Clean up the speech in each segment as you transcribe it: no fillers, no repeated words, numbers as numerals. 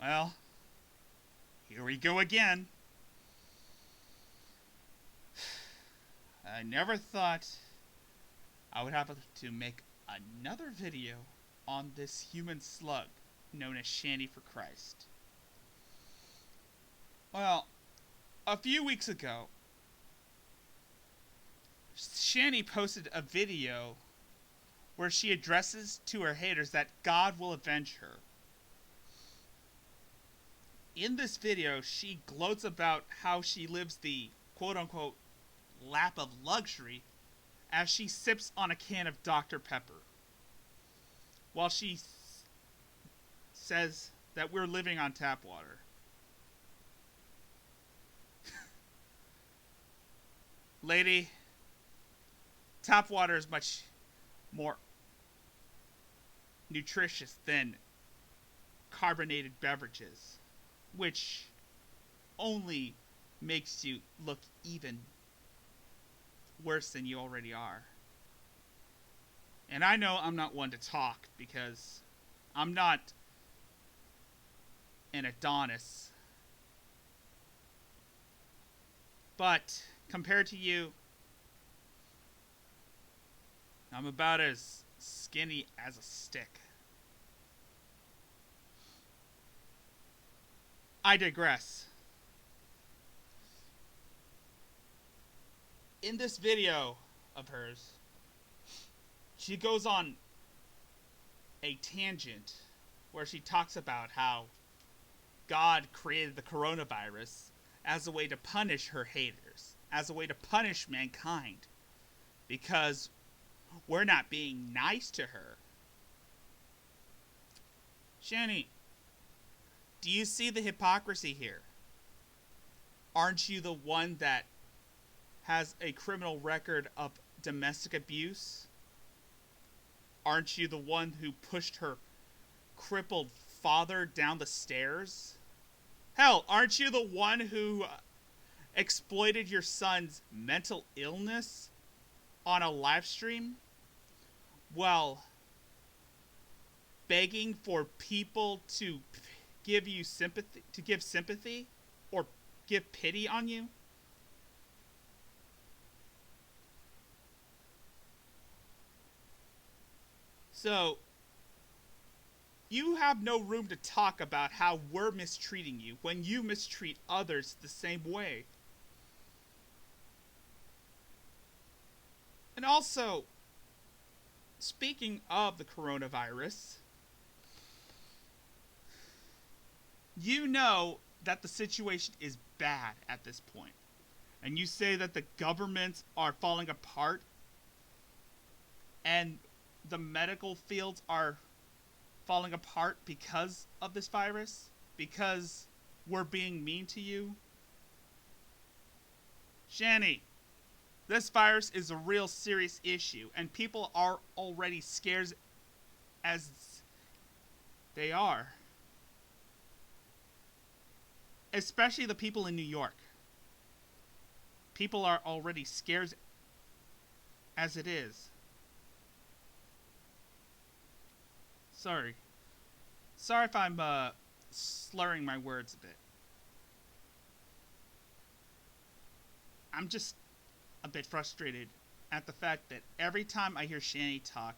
Well, here we go again. I never thought I would have to make another video on this human slug known as Shanny for Christ. Well, a few weeks ago, Shanny posted a video where she addresses to her haters that God will avenge her. In this video, she gloats about how she lives the quote-unquote lap of luxury as she sips on a can of Dr. Pepper, while she says that we're living on tap water. Lady, tap water is much more nutritious than carbonated beverages, which only makes you look even worse than you already are. And I know I'm not one to talk because I'm not an Adonis. But compared to you, I'm about as skinny as a stick. I digress. In this video of hers, she goes on a tangent where she talks about how God created the coronavirus as a way to punish her haters, as a way to punish mankind, because we're not being nice to her. Shanny, do you see the hypocrisy here? Aren't you the one that has a criminal record of domestic abuse? Aren't you the one who pushed her crippled father down the stairs? Hell, aren't you the one who exploited your son's mental illness on a live stream? Well, begging for people to give you sympathy, to give sympathy or give pity on you? So, you have no room to talk about how we're mistreating you when you mistreat others the same way. And also, speaking of the coronavirus, you know that the situation is bad at this point. And you say that the governments are falling apart and the medical fields are falling apart because of this virus? Because we're being mean to you? Shanny, this virus is a real serious issue, and people are already scared as they are. Especially the people in New York. People are already scared as it is. Sorry. Sorry if I'm slurring my words a bit. I'm just a bit frustrated at the fact that every time I hear Shanny talk,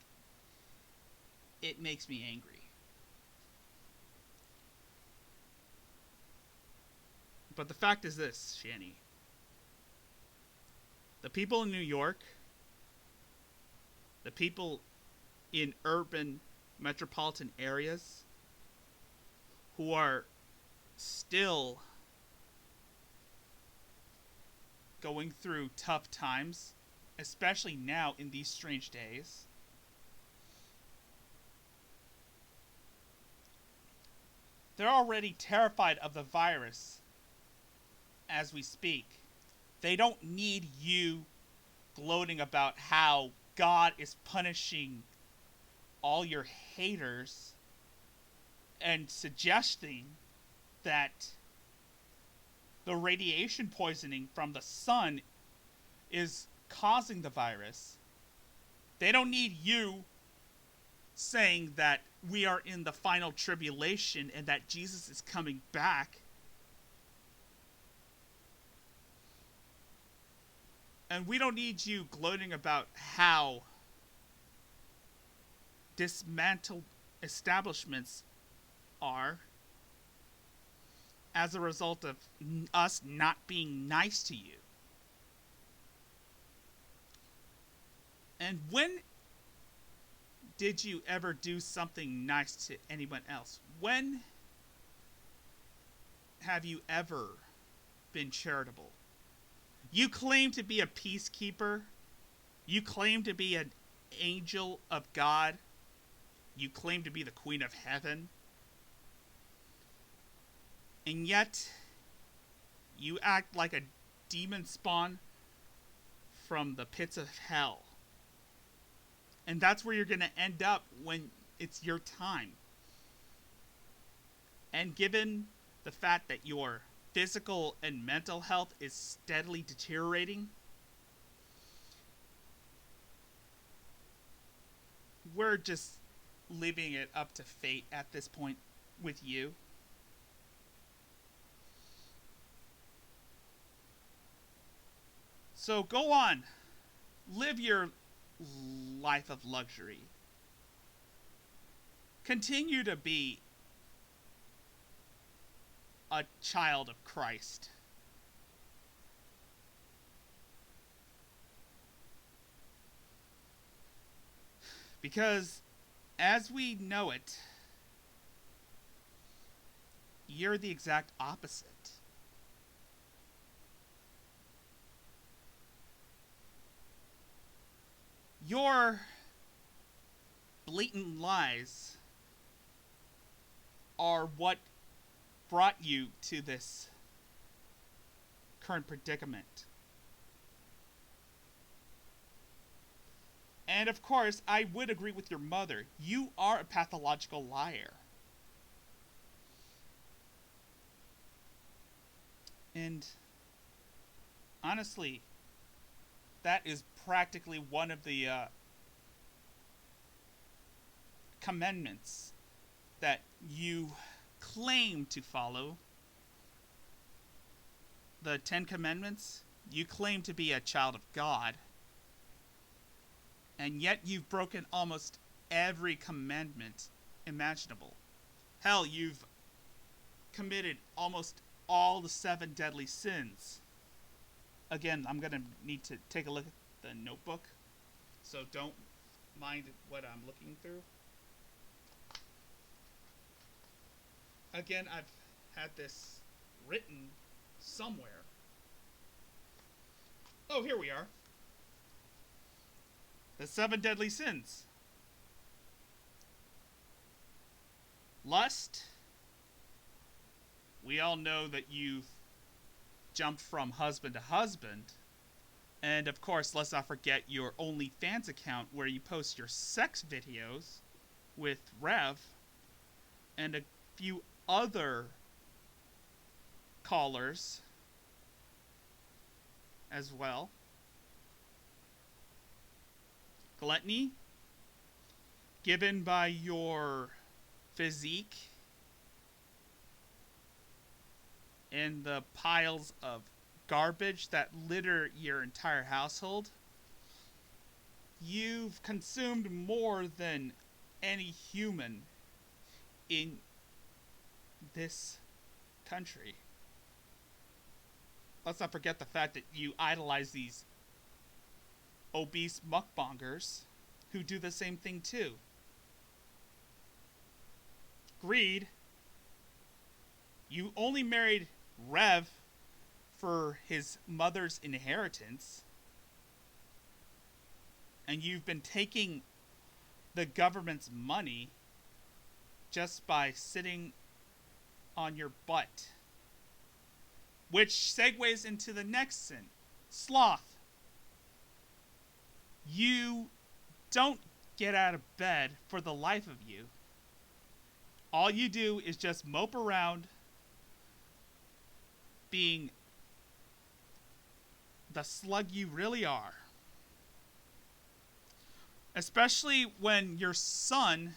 it makes me angry. But the fact is this, Shanny. The people in New York, the people in urban metropolitan areas who are still going through tough times, especially now in these strange days, they're already terrified of the virus as we speak. They don't need you gloating about how God is punishing all your haters and suggesting that the radiation poisoning from the sun is causing the virus. They don't need you saying that we are in the final tribulation and that Jesus is coming back. And we don't need you gloating about how dismantled establishments are as a result of us not being nice to you. And when did you ever do something nice to anyone else? When have you ever been charitable? You claim to be a peacekeeper. You claim to be an angel of God. You claim to be the Queen of Heaven. And yet, you act like a demon spawn from the pits of hell. And that's where you're going to end up when it's your time. And given the fact that your physical and mental health is steadily deteriorating, we're just leaving it up to fate at this point with you. So go on, live your life of luxury. Continue to be a child of Christ. Because as we know it, you're the exact opposite. Your blatant lies are what brought you to this current predicament. And of course, I would agree with your mother. You are a pathological liar. And honestly, that is practically one of the commandments that you claim to follow. The 10 Commandments. You claim to be a child of God. And yet you've broken almost every commandment imaginable. Hell, you've committed almost all the 7 deadly sins. Again, I'm going to need to take a look at the notebook, so don't mind what I'm looking through. Again, I've had this written somewhere. Oh, here we are. The 7 deadly sins. Lust. We all know that you've jumped from husband to husband. And of course, let's not forget your OnlyFans account where you post your sex videos with Rev and a few other callers as well. Gluttony, given by your physique and the piles of garbage that litter your entire household. You've consumed more than any human in this country. Let's not forget the fact that you idolize these obese mukbangers who do the same thing too. Greed. You only married Rev for his mother's inheritance, and you've been taking the government's money just by sitting on your butt. Which segues into the next sin, sloth. You don't get out of bed for the life of you. All you do is just mope around, being the slug you really are. Especially when your son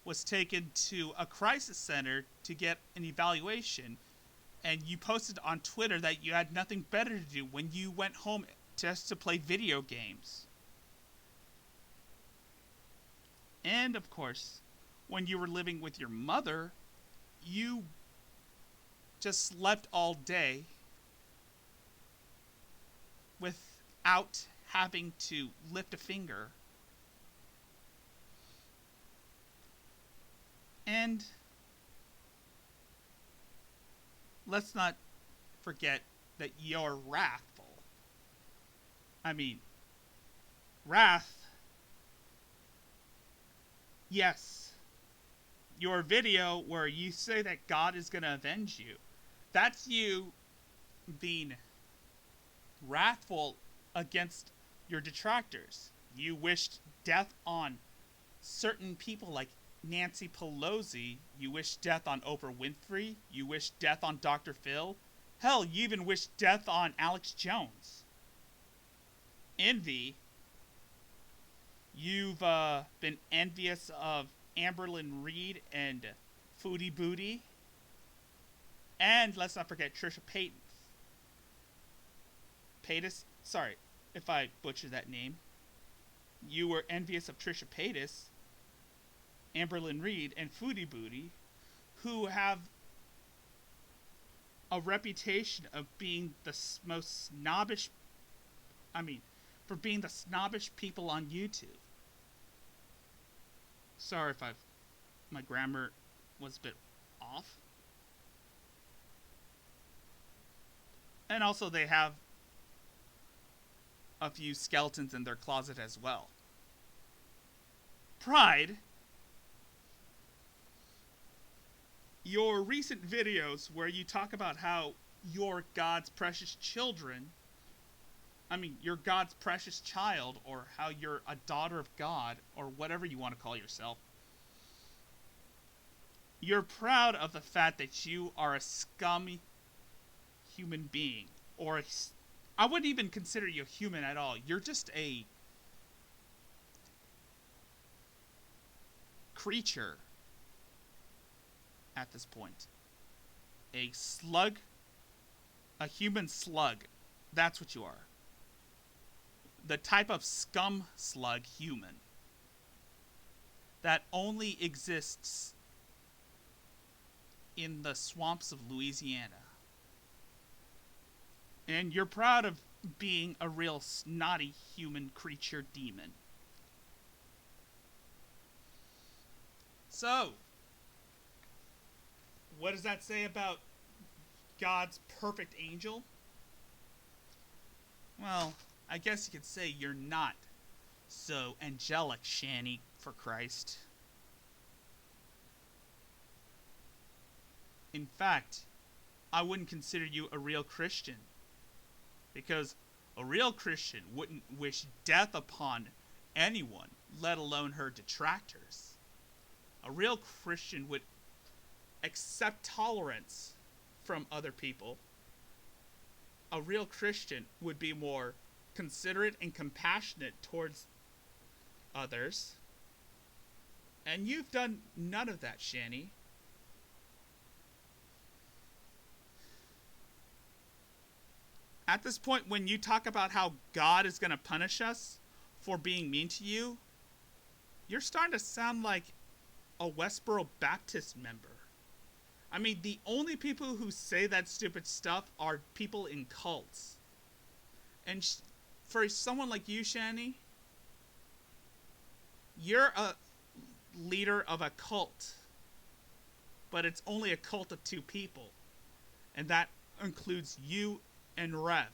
was taken to a crisis center to get an evaluation, and you posted on Twitter that you had nothing better to do when you went home just to play video games. And of course, when you were living with your mother, you just slept all day without having to lift a finger. And let's not forget that you're wrathful. I mean, wrath. Yes, your video where you say that God is going to avenge you. That's you being wrathful against your detractors. You wished death on certain people like Nancy Pelosi. You wished death on Oprah Winfrey. You wished death on Dr. Phil. Hell, you even wished death on Alex Jones. Envy. You've been envious of Amberlynn Reed and Foodie Booty. And let's not forget Trisha Paytas. Sorry if I butchered that name. You were envious of Trisha Paytas, Amberlynn Reed, and Foodie Booty, who have a reputation of being the most snobbish. For being the snobbish people on YouTube. Sorry if my grammar was a bit off. And also they have a few skeletons in their closet as well. Pride. Your recent videos where you talk about how you're God's precious children, you're God's precious child, or how you're a daughter of God, or whatever you want to call yourself. You're proud of the fact that you are a scummy human being, or I wouldn't even consider you human at all. You're just a creature at this point. A slug, a human slug. That's what you are. The type of scum slug human that only exists in the swamps of Louisiana. And you're proud of being a real snotty human creature demon. So, what does that say about God's perfect angel? Well, I guess you could say you're not so angelic, Shanny, for Christ. In fact, I wouldn't consider you a real Christian. Because a real Christian wouldn't wish death upon anyone, let alone her detractors. A real Christian would accept tolerance from other people. A real Christian would be more considerate and compassionate towards others. And you've done none of that, Shanny. At this point, when you talk about how God is going to punish us for being mean to you, you're starting to sound like a Westboro Baptist member. The only people who say that stupid stuff are people in cults. And for someone like you, Shanny, you're a leader of a cult. But it's only a cult of two people. And that includes you and Rev.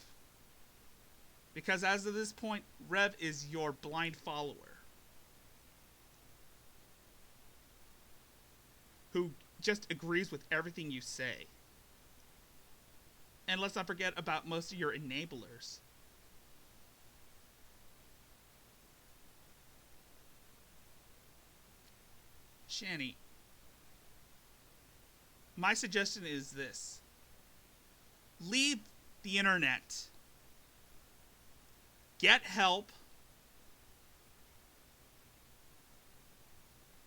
Because as of this point, Rev is your blind follower. Who just agrees with everything you say. And let's not forget about most of your enablers. Shanny, my suggestion is this. Leave the internet. Get help.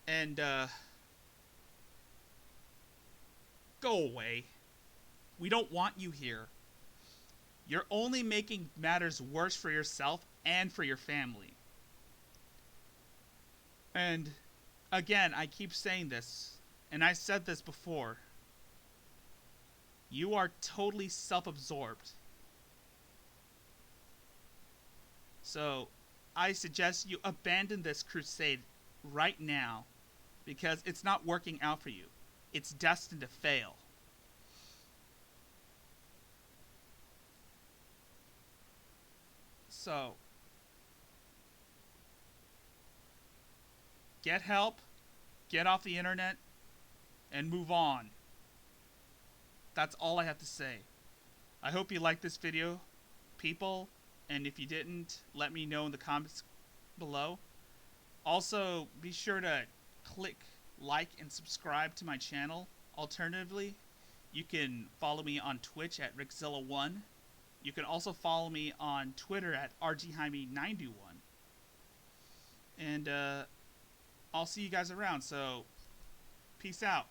And, go away. We don't want you here. You're only making matters worse for yourself and for your family. And, again, I keep saying this, and I said this before. You are totally self-absorbed. So, I suggest you abandon this crusade right now because it's not working out for you. It's destined to fail. So, get help, get off the internet, and move on. That's all I have to say. I hope you liked this video, people, and if you didn't, let me know in the comments below. Also, be sure to click like and subscribe to my channel. Alternatively, you can follow me on Twitch at RickZilla1. You can also follow me on Twitter at RGHaime921. And I'll see you guys around, so peace out.